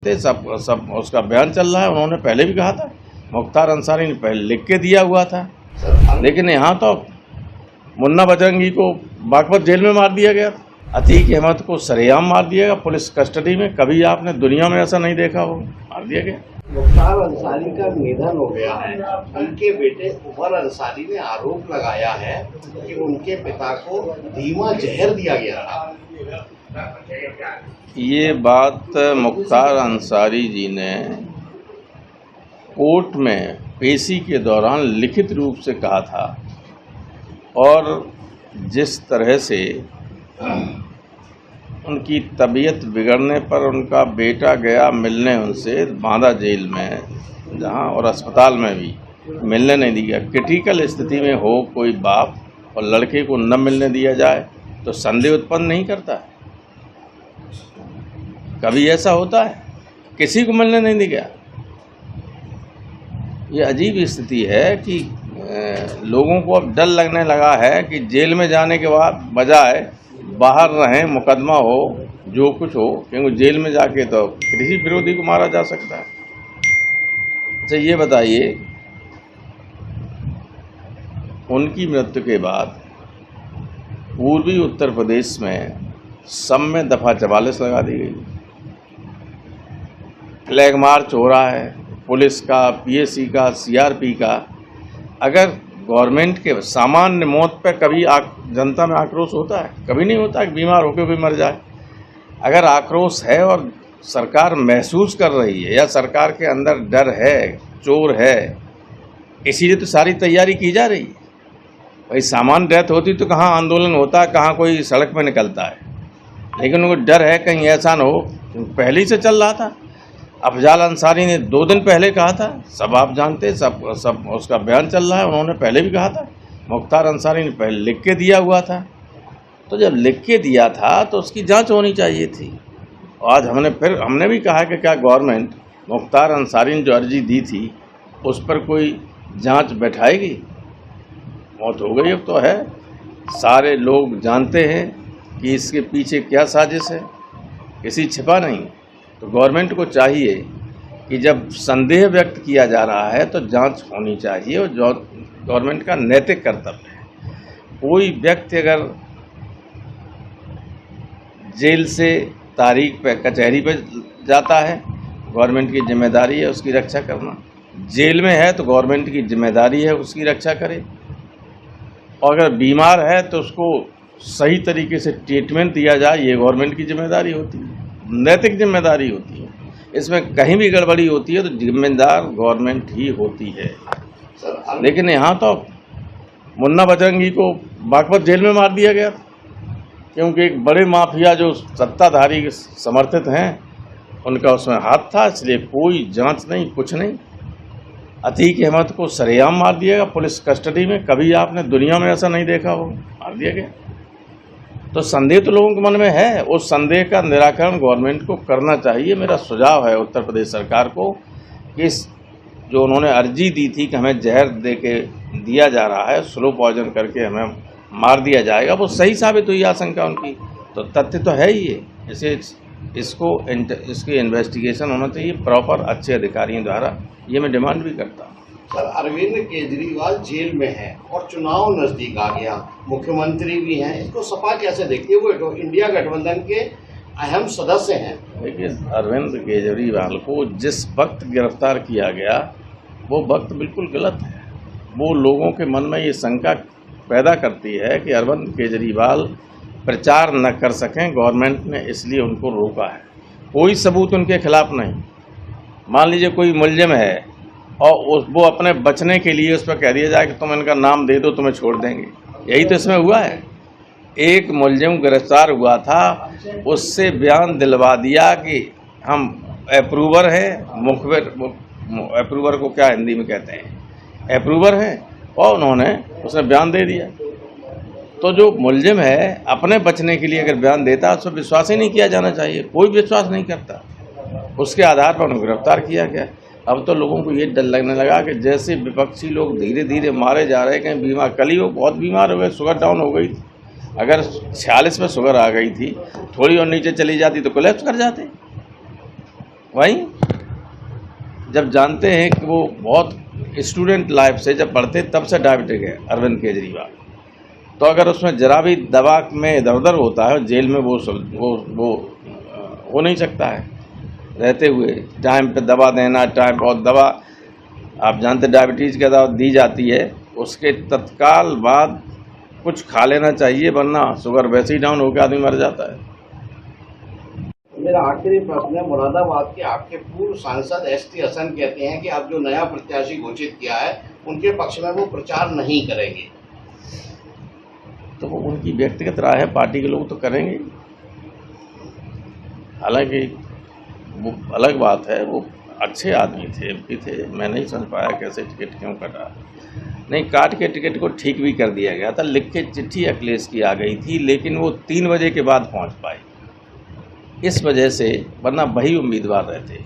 सब सब उसका बयान चल रहा है। उन्होंने पहले भी कहा था, मुख्तार अंसारी ने पहले लिख के दिया हुआ था, लेकिन यहाँ तो मुन्ना बजरंगी को बागपत जेल में मार दिया गया, अतीक अहमद को सरेआम मार दिया गया पुलिस कस्टडी में। कभी आपने दुनिया में ऐसा नहीं देखा हो, मार दिया गया। मुख्तार अंसारी का निधन हो गया है। उनके बेटे उमर अंसारी ने आरोप लगाया है कि उनके पिता को धीमा जहर दिया गया था। ये बात मुख्तार अंसारी जी ने कोर्ट में पेशी के दौरान लिखित रूप से कहा था, और जिस तरह से उनकी तबीयत बिगड़ने पर उनका बेटा गया मिलने उनसे बांदा जेल में, जहां और अस्पताल में भी मिलने नहीं दिया। क्रिटिकल स्थिति में हो कोई बाप और लड़के को न मिलने दिया जाए तो संदेह उत्पन्न नहीं करता है। कभी ऐसा होता है किसी को मिलने नहीं दिया? ये अजीब स्थिति है कि लोगों को अब डर लगने लगा है कि जेल में जाने के बाद बजाय बाहर रहें, मुकदमा हो जो कुछ हो, क्योंकि जेल में जाके तो किसी विरोधी को मारा जा सकता है। अच्छा ये बताइए, उनकी मृत्यु के बाद पूर्वी उत्तर प्रदेश में सब में दफा 44 लगा दी गई, फ्लैग मार्च हो रहा है पुलिस का, पीएसी का, सीआरपी का। अगर गवर्नमेंट के सामान्य मौत पर कभी जनता में आक्रोश होता है? कभी नहीं होता कि बीमार होकर भी मर जाए। अगर आक्रोश है और सरकार महसूस कर रही है या सरकार के अंदर डर है, चोर है, इसीलिए तो सारी तैयारी की जा रही है। भाई सामान्य डेथ होती तो कहाँ आंदोलन होता, कहाँ कोई सड़क पर निकलता है, लेकिन उनको डर है कहीं ऐसा न हो। पहले ही से चल रहा था। अफजाल अंसारी ने 2 दिन पहले कहा था, सब आप जानते, सब उसका बयान चल रहा है। उन्होंने पहले भी कहा था, मुख्तार अंसारी ने पहले लिख के दिया हुआ था। तो जब लिख के दिया था तो उसकी जांच होनी चाहिए थी। आज हमने भी कहा कि क्या गवर्नमेंट मुख्तार अंसारी ने जो अर्जी दी थी उस पर कोई जांच बैठाएगी? मौत हो गई अब तो है, सारे लोग जानते हैं कि इसके पीछे क्या साजिश है, किसी छिपा नहीं। तो गवर्नमेंट को चाहिए कि जब संदेह व्यक्त किया जा रहा है तो जांच होनी चाहिए, और गवर्नमेंट का नैतिक कर्तव्य है। कोई व्यक्ति अगर जेल से तारीख पे कचहरी पे जाता है, गवर्नमेंट की जिम्मेदारी है उसकी रक्षा करना। जेल में है तो गवर्नमेंट की जिम्मेदारी है उसकी रक्षा करे, और अगर बीमार है तो उसको सही तरीके से ट्रीटमेंट दिया जाए, ये गवर्नमेंट की जिम्मेदारी होती है, नैतिक जिम्मेदारी होती है। इसमें कहीं भी गड़बड़ी होती है तो जिम्मेदार गवर्नमेंट ही होती है। लेकिन यहाँ तो मुन्ना बजरंगी को बागपत जेल में मार दिया गया, क्योंकि एक बड़े माफिया जो सत्ताधारी के समर्थित हैं उनका उसमें हाथ था, इसलिए कोई जांच नहीं, कुछ नहीं। अतीक अहमद को सरेआम मार दिया गया पुलिस कस्टडी में। कभी आपने दुनिया में ऐसा नहीं देखा हो, मार दिया गया। तो संदेह तो लोगों के मन में है, उस संदेह का निराकरण गवर्नमेंट को करना चाहिए। मेरा सुझाव है उत्तर प्रदेश सरकार को कि जो उन्होंने अर्जी दी थी कि हमें जहर दे के दिया जा रहा है, स्लो पॉइजन करके हमें मार दिया जाएगा, वो सही साबित हुई आशंका उनकी, तो तथ्य तो है ही ये। इसकी इन्वेस्टिगेशन होना चाहिए प्रॉपर, अच्छे अधिकारियों द्वारा। ये मैं डिमांड भी करता हूँ। सर, अरविंद केजरीवाल जेल में है और चुनाव नजदीक आ गया, मुख्यमंत्री भी हैं, इसको सपा कैसे देखती है? वो इंडिया गठबंधन के अहम सदस्य हैं। देखिए, अरविंद केजरीवाल को जिस वक्त गिरफ्तार किया गया वो वक्त बिल्कुल गलत है। वो लोगों के मन में ये शंका पैदा करती है कि अरविंद केजरीवाल प्रचार न कर सकें, गवर्नमेंट ने इसलिए उनको रोका है। कोई सबूत उनके खिलाफ नहीं। मान लीजिए कोई मुलजिम है और वो अपने बचने के लिए उस पर कह दिया जाए कि तुम इनका नाम दे दो, तुम्हें छोड़ देंगे। यही तो इसमें हुआ है। एक मुलजिम गिरफ्तार हुआ था, उससे बयान दिलवा दिया कि हम अप्रूवर है, अप्रूवर को क्या हिंदी में कहते हैं, अप्रूवर है, और उसने बयान दे दिया। तो जो मुलजिम है अपने बचने के लिए अगर बयान देता है उस पर विश्वास ही नहीं किया जाना चाहिए। कोई विश्वास नहीं करता, उसके आधार पर उन्हें गिरफ्तार किया गया। अब तो लोगों को ये डर लगने लगा कि जैसे विपक्षी लोग धीरे धीरे मारे जा रहे हैं, कहीं बीमार, कल ही वो बहुत बीमार हो गए, शुगर डाउन हो गई। अगर 46 में शुगर आ गई थी, थोड़ी और नीचे चली जाती तो कोलैप्स कर जाते। वहीं जब जानते हैं कि वो बहुत स्टूडेंट लाइफ से जब पढ़ते तब से डायबिटिक है अरविंद केजरीवाल, तो अगर उसमें जरा भी दवा में इधर उधर होता है जेल में वो हो नहीं सकता है रहते हुए। टाइम पे दवा देना, टाइम और दवा आप जानते डायबिटीज़ की दवा दी जाती है, उसके तत्काल बाद कुछ खा लेना चाहिए, वरना शुगर वैसे ही डाउन होकर आदमी मर जाता है। मेरा आखिरी प्रश्न है, मुरादाबाद के आपके पूर्व सांसद एसटी हसन कहते हैं कि अब जो नया प्रत्याशी घोषित किया है उनके पक्ष में वो प्रचार नहीं करेंगे। तो वो उनकी व्यक्तिगत राय है, पार्टी के लोग तो करेंगे। हालांकि वो अलग बात है, वो अच्छे आदमी थे, एमपी थे, मैं नहीं समझ पाया कैसे टिकट क्यों कटा। नहीं, काट के टिकट को ठीक भी कर दिया गया था, लिख के चिट्ठी अखिलेश की आ गई थी, लेकिन वो 3 बजे के बाद पहुंच पाई, इस वजह से, वरना वही उम्मीदवार रहते।